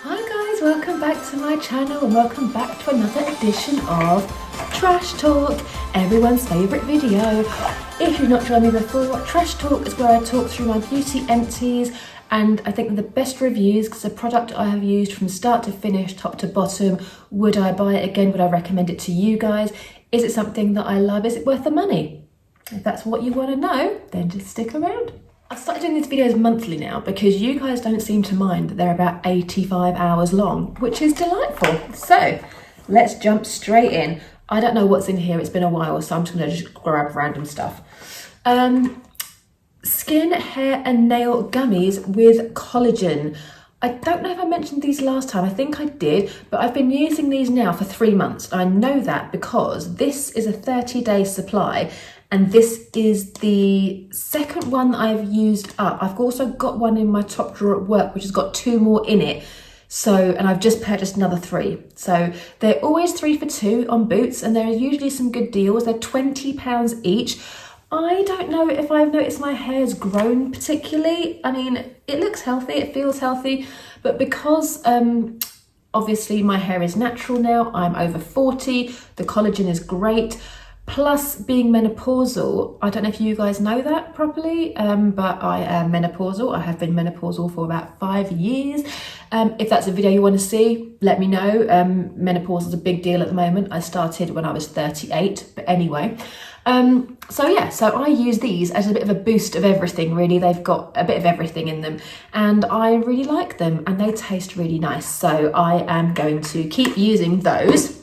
Hi guys, welcome back to my channel and welcome back to another edition of Trash Talk, everyone's favourite video. If you've not joined me before, Trash Talk is where I talk through my beauty empties and I think the best reviews because the product I have used from start to finish, top to bottom. Would I buy it again? Would I recommend it to you guys? Is it something that I love? Is it worth the money? If that's what you want to know, then just stick around. I've started doing these videos monthly now because you guys don't seem to mind that they're about 85 hours long, which is delightful. So let's jump straight in. I don't know what's in here, it's been a while, so I'm just gonna grab random stuff. Skin, hair and nail gummies with collagen. I don't know if I mentioned these last time, I think I did, but I've been using these now for 3 months. I know that because this is a 30-day supply and this is the second one that I've used up. I've also got one in my top drawer at work, which has got 2 more in it. So, and I've just purchased another 3. So they're always 3 for 2 on Boots and there are usually some good deals. They're £20 each. I don't know if I've noticed my hair's grown particularly. I mean, it looks healthy, it feels healthy, but because obviously my hair is natural now, I'm over 40, the collagen is great. Plus being menopausal, I don't know if you guys know that properly, but I am menopausal. I have been menopausal for about 5 years. If that's a video you want to see, let me know. Menopause is a big deal at the moment. I started when I was 38, but anyway. So I use these as a bit of a boost of everything really. They've got a bit of everything in them and I really like them and they taste really nice. So I am going to keep using those.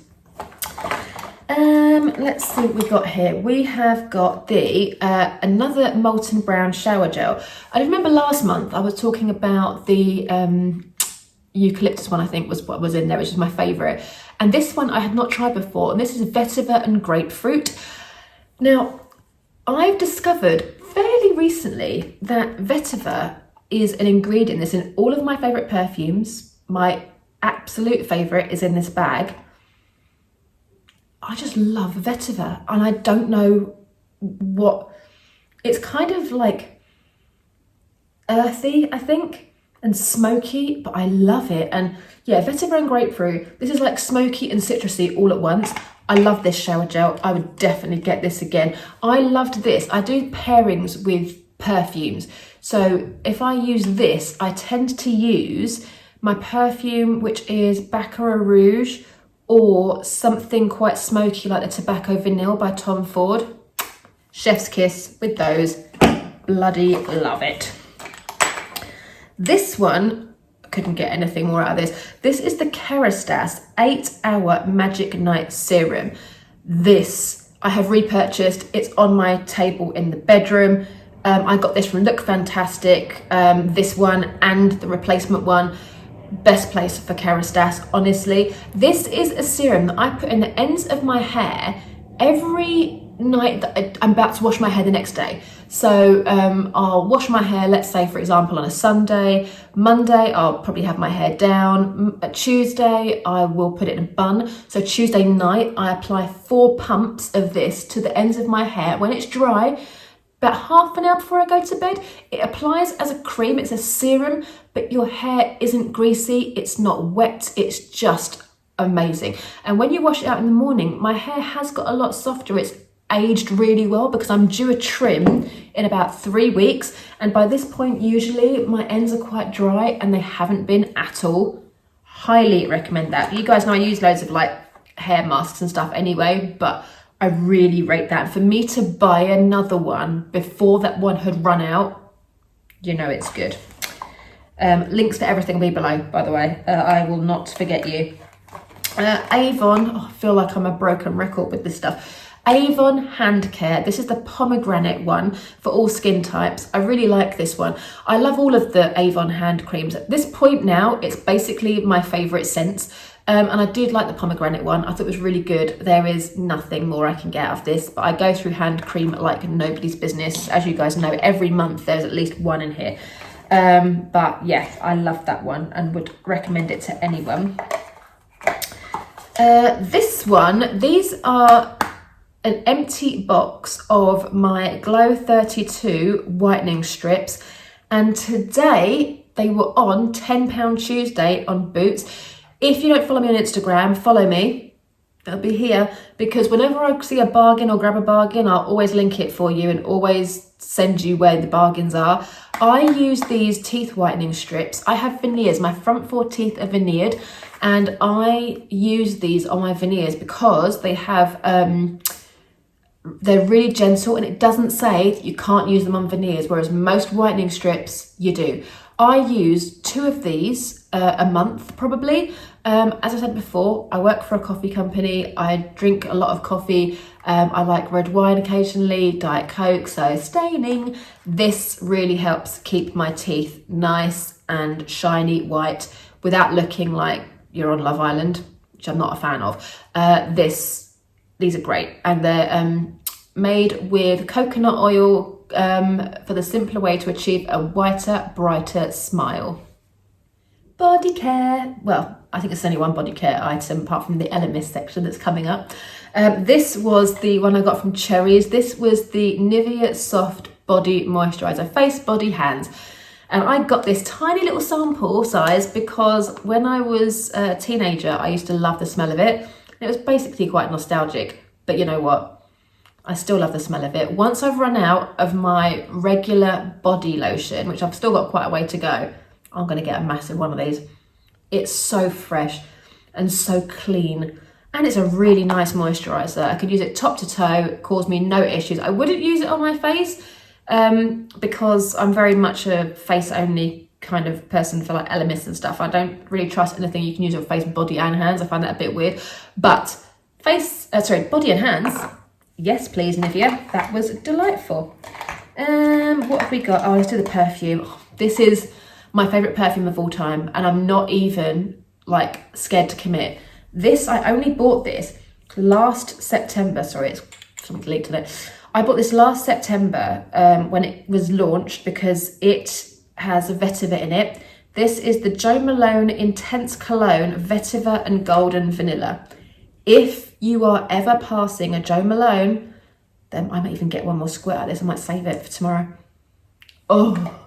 Let's see what we've got here. We have got the another Molton Brown shower gel. I remember last month I was talking about the eucalyptus one, I think was what was in there, which is my favourite. And this one I had not tried before, and this is Vetiver and Grapefruit. Now, I've discovered fairly recently that Vetiver is an ingredient that's in all of my favourite perfumes. My absolute favourite is in this bag. I just love Vetiver and I don't know what, it's kind of like earthy, I think, and smoky, but I love it. And yeah, Vetiver and Grapefruit, this is like smoky and citrusy all at once. I love this shower gel. I would definitely get this again. I loved this. I do pairings with perfumes. So if I use this, I tend to use my perfume, which is Baccarat Rouge, or something quite smoky like the Tobacco Vanille by Tom Ford. Chef's kiss with those. Bloody love it. This one, I couldn't get anything more out of this. This is the Cherryz 8-Hour Magic Night Serum. This I have repurchased. It's on my table in the bedroom. I got this from Look Fantastic, this one and the replacement one. Best place for Cherryz, honestly. This is a serum that I put in the ends of my hair every night that I'm about to wash my hair the next day. So I'll wash my hair, let's say for example on a Sunday. Monday I'll probably have my hair down. Tuesday I will put it in a bun. So Tuesday night I apply 4 pumps of this to the ends of my hair. When it's dry, about half an hour before I go to bed, it applies as a cream, it's a serum, but your hair isn't greasy, it's not wet, it's just amazing. And when you wash it out in the morning, my hair has got a lot softer, it's aged really well because I'm due a trim in about 3 weeks. And by this point, usually my ends are quite dry and they haven't been at all. Highly recommend that. You guys know I use loads of like hair masks and stuff anyway, but I really rate that. For me to buy another one before that one had run out, you know it's good. Links to everything will be below, by the way. I will not forget you. Avon, oh, I feel like I'm a broken record with this stuff. Avon Hand Care. This is the pomegranate one for all skin types. I really like this one. I love all of the Avon hand creams. At this point now, it's basically my favourite scents. And I did like the pomegranate one. I thought it was really good. There is nothing more I can get out of this, but I go through hand cream like nobody's business. As you guys know, every month there's at least one in here. But yes, I love that one and would recommend it to anyone. This one, these are an empty box of my Glow 32 whitening strips. And today They were on £10 Tuesday on Boots. If you don't follow me on Instagram, follow me. It'll be here, because whenever I see a bargain or grab a bargain, I'll always link it for you and always send you where the bargains are. I use these teeth whitening strips. I have veneers. My front 4 teeth are veneered, and I use these on my veneers because they have they're really gentle, and it doesn't say that you can't use them on veneers, whereas most whitening strips you do. I use 2 of these a month probably. As I said before, I work for a coffee company. I drink a lot of coffee. I like red wine occasionally, Diet Coke, so staining. This really helps keep my teeth nice and shiny white without looking like you're on Love Island, which I'm not a fan of. These are great, and they're made with coconut oil for the simpler way to achieve a whiter, brighter smile. Body care. Well, I think it's only one body care item apart from the Elemis section that's coming up. This was the one I got from Cherryz. This was the Nivea Soft Body Moisturiser, face, body, hands. And I got this tiny little sample size because when I was a teenager, I used to love the smell of it. It was basically quite nostalgic, but you know what? I still love the smell of it. Once I've run out of my regular body lotion, which I've still got quite a way to go, I'm gonna get a massive one of these. It's so fresh and so clean, and it's a really nice moisturiser. I could use it top to toe, cause me no issues. I wouldn't use it on my face because I'm very much a face only kind of person for like Elemis and stuff. I don't really trust anything you can use on face, body and hands. I find that a bit weird, but body and hands, yes please Nivea, that was delightful. What have we got? Oh, let's do the perfume. This is my favourite perfume of all time, and I'm not even like scared to commit. I only bought this last September, sorry, it's something leaked on it. I bought this last September when it was launched because it has a Vetiver in it. This is the Jo Malone Intense Cologne Vetiver and Golden Vanilla. If you are ever passing a Jo Malone, then I might even get one more squirt out of this. I might save it for tomorrow. Oh.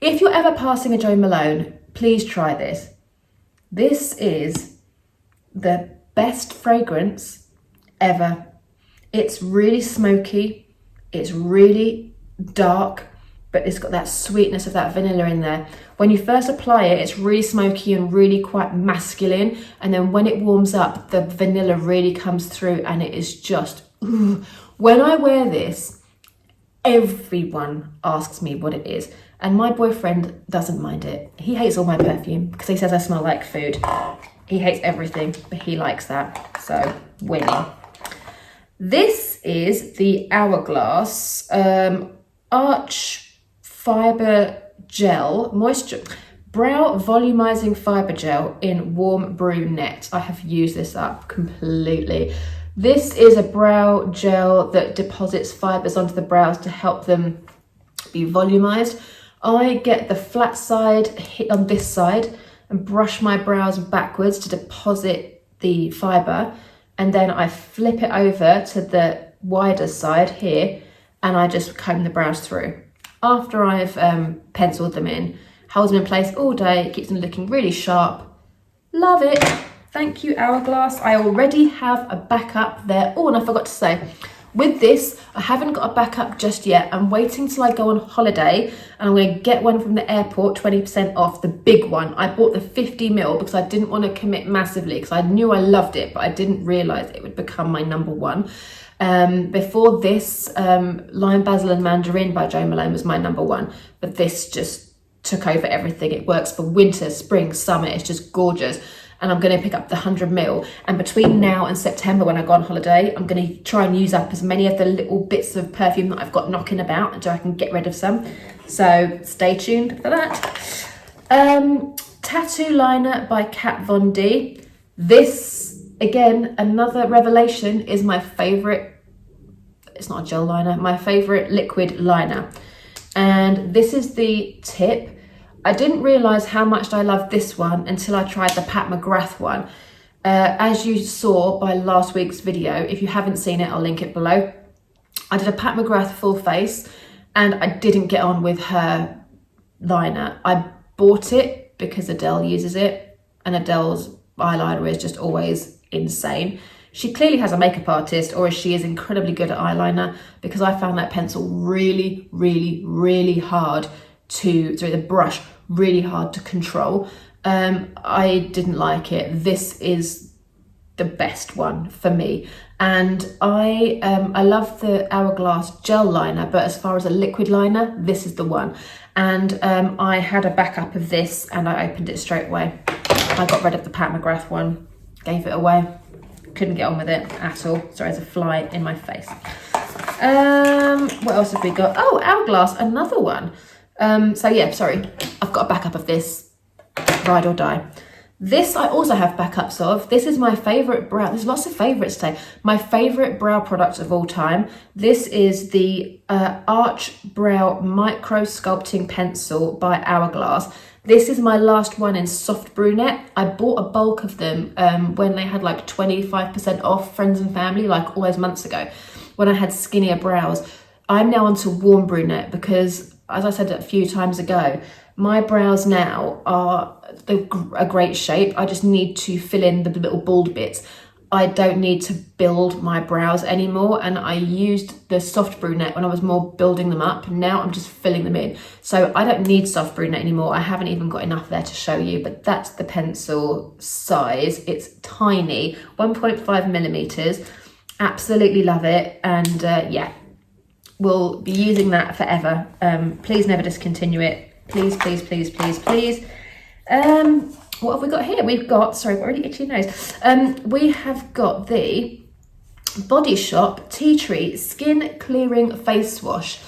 If you're ever passing a Jo Malone, please try this. This is the best fragrance ever. It's really smoky, it's really dark, but it's got that sweetness of that vanilla in there. When you first apply it, it's really smoky and really quite masculine, and then when it warms up, the vanilla really comes through, and it is just, ooh. When I wear this, everyone asks me what it is. And my boyfriend doesn't mind it. He hates all my perfume because he says I smell like food. He hates everything, but he likes that. So, winning. This is the Hourglass Arch Fibre Gel Brow Volumizing Fibre Gel in Warm Brunette. I have used this up completely. This is a brow gel that deposits fibres onto the brows to help them be volumized. I get the flat side hit on this side and brush my brows backwards to deposit the fibre, and then I flip it over to the wider side here and I just comb the brows through. After I've penciled them in, holds them in place all day, keeps them looking really sharp. Love it. Thank you, Hourglass. I already have a backup there. Oh, and I forgot to say, with this, I haven't got a backup just yet. I'm waiting till I go on holiday, and I'm going to get one from the airport, 20% off, the big one. I bought the 50ml because I didn't want to commit massively because I knew I loved it, but I didn't realise it would become my number one. Before this, Lime Basil and Mandarin by Jo Malone was my number one, but this just took over everything. It works for winter, spring, summer. It's just gorgeous. And I'm going to pick up the 100ml, and between now and September when I go on holiday, I'm going to try and use up as many of the little bits of perfume that I've got knocking about until I can get rid of some. So stay tuned for that. Tattoo Liner by Kat Von D. This, again, another revelation, is my favourite, it's not a gel liner, my favourite liquid liner. And this is the tip. I didn't realise how much I loved this one until I tried the Pat McGrath one. As you saw by last week's video, if you haven't seen it, I'll link it below. I did a Pat McGrath full face and I didn't get on with her liner. I bought it because Adele uses it, and Adele's eyeliner is just always insane. She clearly has a makeup artist, or she is incredibly good at eyeliner, because I found that pencil really, really, really hard the brush really hard to control. I didn't like it. This is the best one for me. And I love the Hourglass gel liner, but as far as a liquid liner, this is the one. And I had a backup of this and I opened it straight away. I got rid of the Pat McGrath one, gave it away. Couldn't get on with it at all. Sorry, there's a fly in my face. What else have we got? Oh, Hourglass, another one. So yeah, sorry, I've got a backup of this, ride or die. This I also have backups of. This is my favourite brow. There's lots of favourites today. My favourite brow product of all time. This is the Arch Brow Micro Sculpting Pencil by Hourglass. This is my last one in soft brunette. I bought a bulk of them when they had like 25% off, friends and family, like all those months ago, when I had skinnier brows. I'm now onto warm brunette because, as I said a few times ago, my brows now are a great shape. I just need to fill in the little bald bits. I don't need to build my brows anymore, and I used the soft brunette when I was more building them up. Now I'm just filling them in. So I don't need soft brunette anymore. I haven't even got enough there to show you, but that's the pencil size. It's tiny, 1.5 millimeters. Absolutely love it. And yeah, we'll be using that forever. Please never discontinue it. Please, please, please, please, please. What have we got here? We've got, sorry, I've got a really itchy nose. We have got the Body Shop Tea Tree Skin Clearing Face Wash.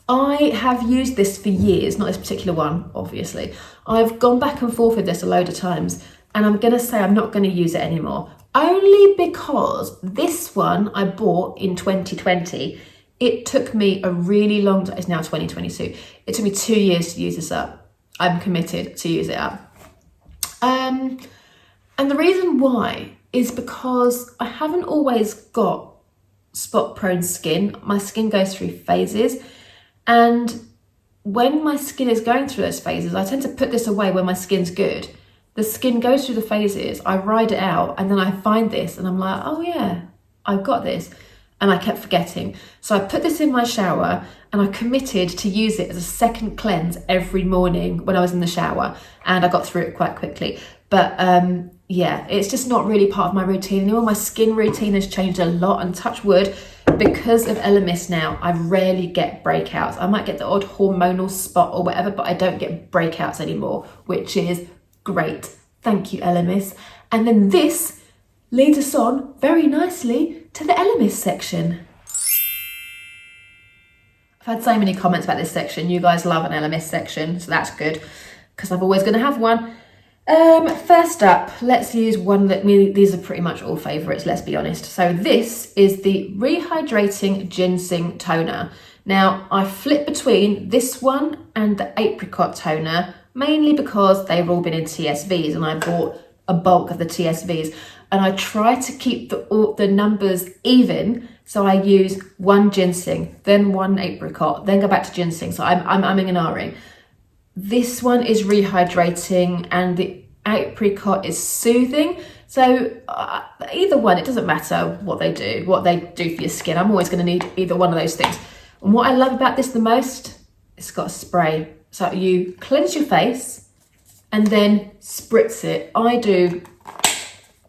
I have used this for years, not this particular one, obviously. I've gone back and forth with this a load of times, and I'm gonna say I'm not gonna use it anymore. Only because this one I bought in 2020. It took me a really long time, it's now 2022. It took me 2 years to use this up. I'm committed to use it up. And the reason why is because I haven't always got spot prone skin. My skin goes through phases, and when my skin is going through those phases, I tend to put this away when my skin's good. The skin goes through the phases, I ride it out, and then I find this and I'm like, oh yeah, I've got this. And I kept forgetting. So I put this in my shower and I committed to use it as a second cleanse every morning when I was in the shower, and I got through it quite quickly. But yeah, it's just not really part of my routine anymore. My skin routine has changed a lot, and touch wood, because of Elemis now, I rarely get breakouts. I might get the odd hormonal spot or whatever, but I don't get breakouts anymore, which is great. Thank you, Elemis. And then this leads us on very nicely to the Elemis section. I've had so many comments about this section. You guys love an Elemis section, so that's good, because I'm always going to have one. First up, let's use one that these are pretty much all favourites, let's be honest. So this is the Rehydrating Ginseng Toner. Now, I flip between this one and the Apricot Toner, mainly because they've all been in TSVs, and I bought a bulk of the TSVs. And I try to keep the numbers even, so I use one ginseng, then one apricot, then go back to ginseng. So I'm umming and ahhing. This one is rehydrating, and the apricot is soothing. So either one, it doesn't matter what they do for your skin. I'm always going to need either one of those things. And what I love about this the most, it's got a spray. So you cleanse your face and then spritz it. I do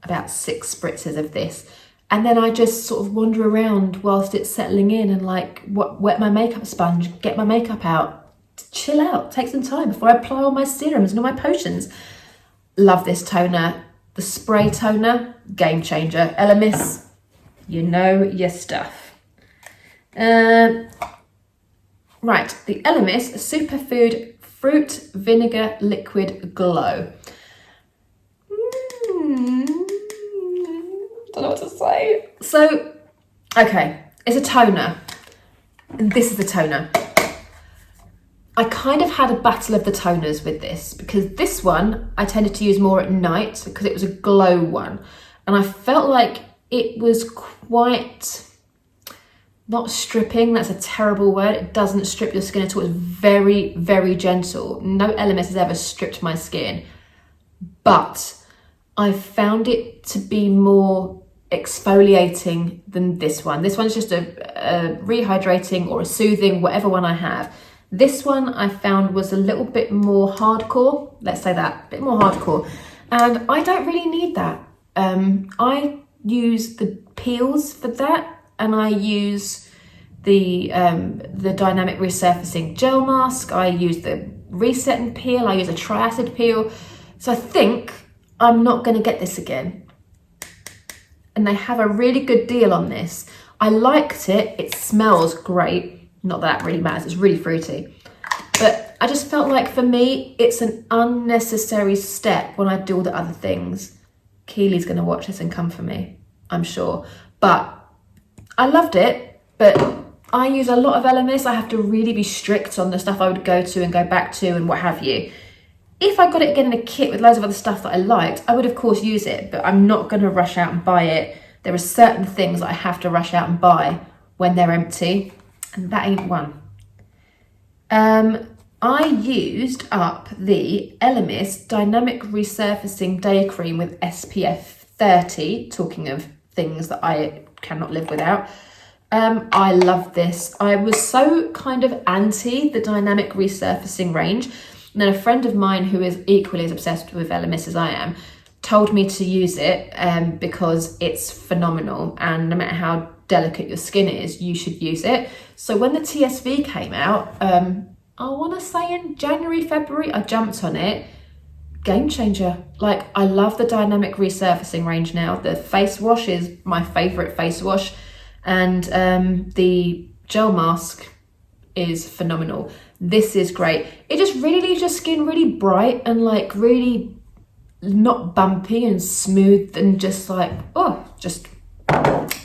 about 6 spritzes of this, and then I just sort of wander around whilst it's settling in, and like wet my makeup sponge, get my makeup out, chill out, take some time before I apply all my serums and all my potions. Love this toner. The spray toner, game changer. Elemis, you know your stuff. Right, the Elemis Superfood Fruit Vinegar Liquid Glow. Don't know what to say. So, okay, it's a toner, and this is the toner. I kind of had a battle of the toners with this, because this one I tended to use more at night because it was a glow one, and I felt like it was quite not stripping, that's a terrible word. It doesn't strip your skin at all. It's very, very gentle. No Elemis has ever stripped my skin, but I found it to be more exfoliating than this one. This one's just a rehydrating or a soothing, whatever one I have. This one I found was a little bit more hardcore, let's say that, a bit more hardcore. And I don't really need that. I use the peels for that, and I use the dynamic resurfacing gel mask. I use the reset and peel. I use a triacid peel. So I think I'm not going to get this again. And they have a really good deal on this. I liked it. It smells great. Not that really matters. It's really fruity. But I just felt like for me, it's an unnecessary step when I do all the other things. Keely's going to watch this and come for me, I'm sure. But I loved it. But I use a lot of Elemis. I have to really be strict on the stuff I would go to and go back to and what have you. If I got it again in a kit with loads of other stuff that I liked, I would of course use it, but I'm not going to rush out and buy it. There are certain things that I have to rush out and buy when they're empty, and that ain't one. I used up the Elemis Dynamic Resurfacing Day Cream with SPF 30, talking of things that I cannot live without. I love this. I was so kind of anti the Dynamic Resurfacing range. And then a friend of mine who is equally as obsessed with Elemis as I am told me to use it because it's phenomenal, and no matter how delicate your skin is, you should use it. So when the TSV came out, I want to say in January, February, I jumped on it. Game changer. Like, I love the Dynamic Resurfacing range now. The face wash is my favourite face wash, and the gel mask is phenomenal. This is great. It just really leaves your skin really bright and like really not bumpy and smooth and just like, oh, just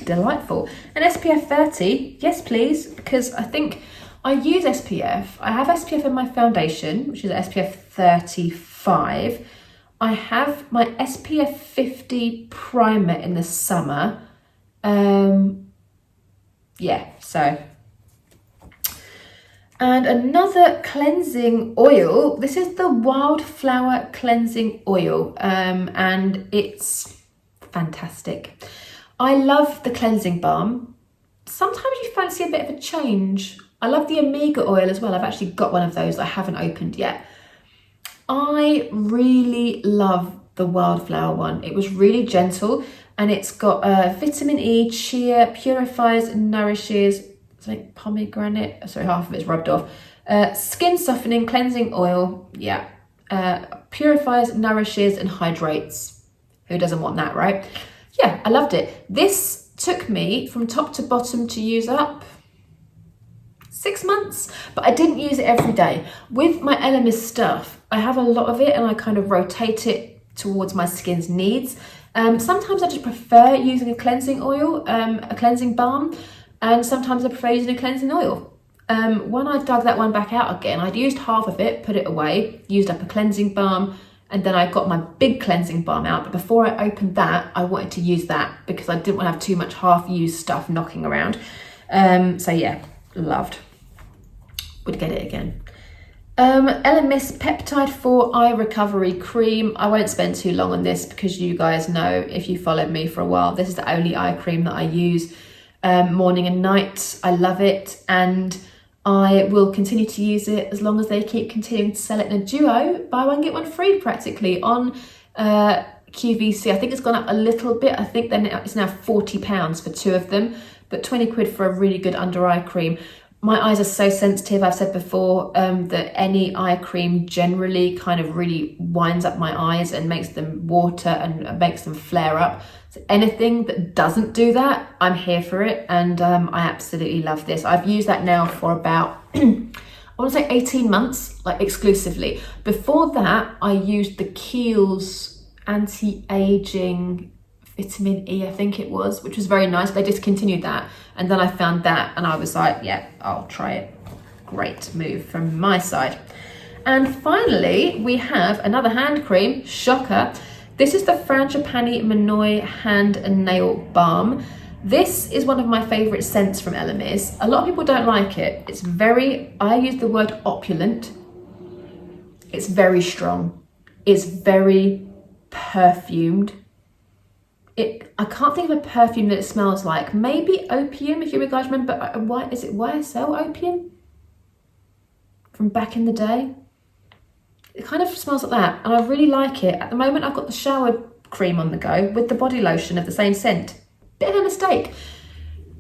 delightful. And SPF 30, yes please, because I think I use SPF. I have SPF in my foundation, which is SPF 35. I have my SPF 50 primer in the summer. Yeah, so. And another cleansing oil. This is the Wildflower Cleansing Oil, and it's fantastic. I love the cleansing balm. Sometimes you fancy a bit of a change. I love the Omega oil as well. I've actually got one of those that I haven't opened yet. I really love the Wildflower one. It was really gentle, and it's got vitamin E, chia, purifies and nourishes. It's like pomegranate, sorry, half of it's rubbed off. Skin softening cleansing oil, yeah. Purifies, nourishes and hydrates. Who doesn't want that, right? Yeah, I loved it. This took me from top to bottom to use up 6 months, but I didn't use it every day. With my Elemis stuff, I have a lot of it and I kind of rotate it towards my skin's needs. Sometimes I just prefer using a cleansing oil, a cleansing balm, and sometimes I prefer using a cleansing oil. When I dug that one back out again, I'd used half of it, put it away, used up a cleansing balm, and then I got my big cleansing balm out. But before I opened that, I wanted to use that because I didn't want to have too much half-used stuff knocking around. So yeah, loved. Would get it again. Elemis Peptide 4 Eye Recovery Cream. I won't spend too long on this because you guys know, if you followed me for a while, this is the only eye cream that I use morning and night. I love it, and I will continue to use it as long as they keep continuing to sell it in a duo. Buy one, get one free practically on QVC. I think it's gone up a little bit. I think then it's now £40 for 2 of them, but 20 quid for a really good under eye cream. My eyes are so sensitive, I've said before, that any eye cream generally kind of really winds up my eyes and makes them water and makes them flare up. So anything that doesn't do that, I'm here for it, and I absolutely love this. I've used that now for about, I want to say 18 months, like exclusively. Before that, I used the Kiehl's anti-aging vitamin E, I think it was, which was very nice. They discontinued that, and then I found that and I was like, yeah, I'll try it. Great move from my side. And finally, we have another hand cream, shocker. This is the Frangipani Minoy Hand and Nail Balm. This is one of my favourite scents from Elemis. A lot of people don't like it. It's very, I use the word opulent. It's very strong. It's very perfumed. I can't think of a perfume that it smells like. Maybe opium, if you guys remember. Is it YSL opium? From back in the day. It kind of smells like that, and I really like it. At the moment, I've got the shower cream on the go with the body lotion of the same scent. Bit of a mistake,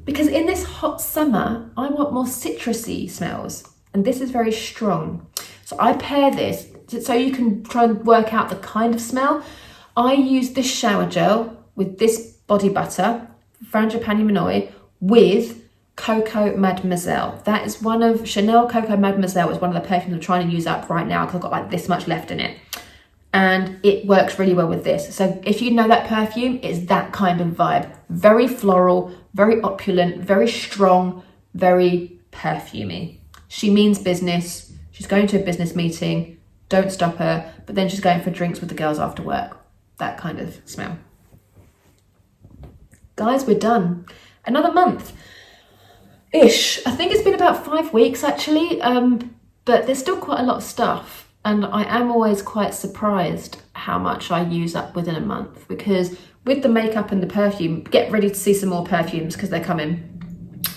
because in this hot summer, I want more citrusy smells, and this is very strong. So I pair this, so you can try and work out the kind of smell. I use this shower gel with this body butter, Frangipani Manoi, with Coco Mademoiselle. That is one of Chanel Coco Mademoiselle is one of the perfumes I'm trying to use up right now because I've got like this much left in it. And it works really well with this. So if you know that perfume, it's that kind of vibe. Very floral, very opulent, very strong, very perfumey. She means business. She's going to a business meeting. Don't stop her. But then she's going for drinks with the girls after work. That kind of smell. Guys, we're done. Another month. Ish. I think it's been about 5 weeks actually, but there's still quite a lot of stuff, and I am always quite surprised how much I use up within a month, because with the makeup and the perfume, get ready to see some more perfumes because they're coming.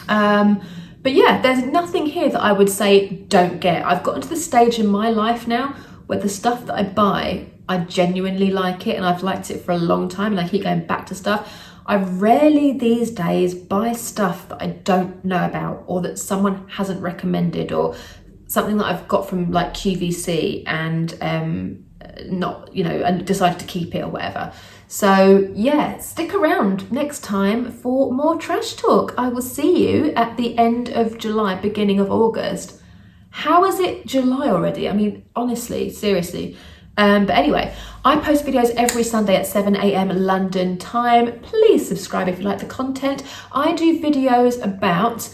But yeah, there's nothing here that I would say don't get. I've gotten to the stage in my life now where the stuff that I buy, I genuinely like it, and I've liked it for a long time, and I keep going back to stuff. I rarely these days buy stuff that I don't know about, or that someone hasn't recommended, or something that I've got from like QVC and not, you know, and decided to keep it or whatever. So yeah, stick around next time for more trash talk. I will see you at the end of July, beginning of August. How is it July already? I mean, honestly, seriously. But anyway, I post videos every Sunday at 7 AM London time. Please subscribe if you like the content. I do videos about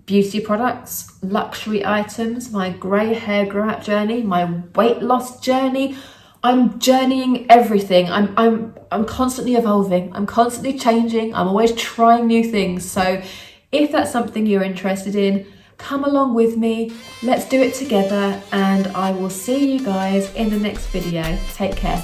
beauty products, luxury items, my grey hair grow out journey, my weight loss journey. I'm journeying everything. I'm constantly evolving. I'm constantly changing. I'm always trying new things. So if that's something you're interested in, come along with me, let's do it together, and I will see you guys in the next video. Take care.